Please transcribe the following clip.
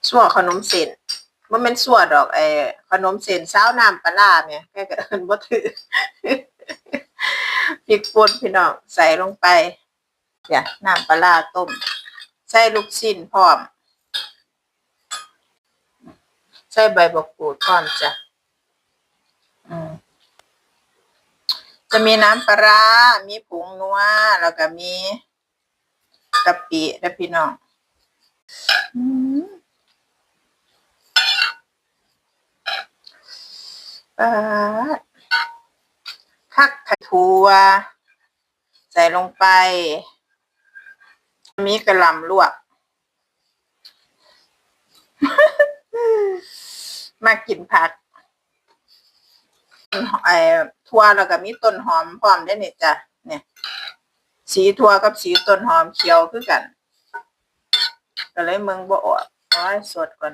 ซั่วขนมเส้นบ่แม่นซั่วดอกขนมเส้นซาวน้ำปลาร้าแหมแกก็เอิ้นบ่ถูกพริกป่นพี่น้องใส่ลงไปจ้ะน้ำปลาร้าต้มใส่ลูกชิ้นพร้อมใส่ใบบักกูดพร้อมจ้ะจะมีน้ำปลาร้ามีผงนัวแล้วก็มีกะปิเด้อพี่น้องคักถั่วใส่ลงไปมีกะหล่ำลวกมากินผักถั่วแล้วก็มีต้นหอมพร้อมได้นี่จ้ะเนี่ยสีถั่วกับสีต้นหอมเขียวคือกันก็เลยมึงบ่ออกเอาให้สดก่อน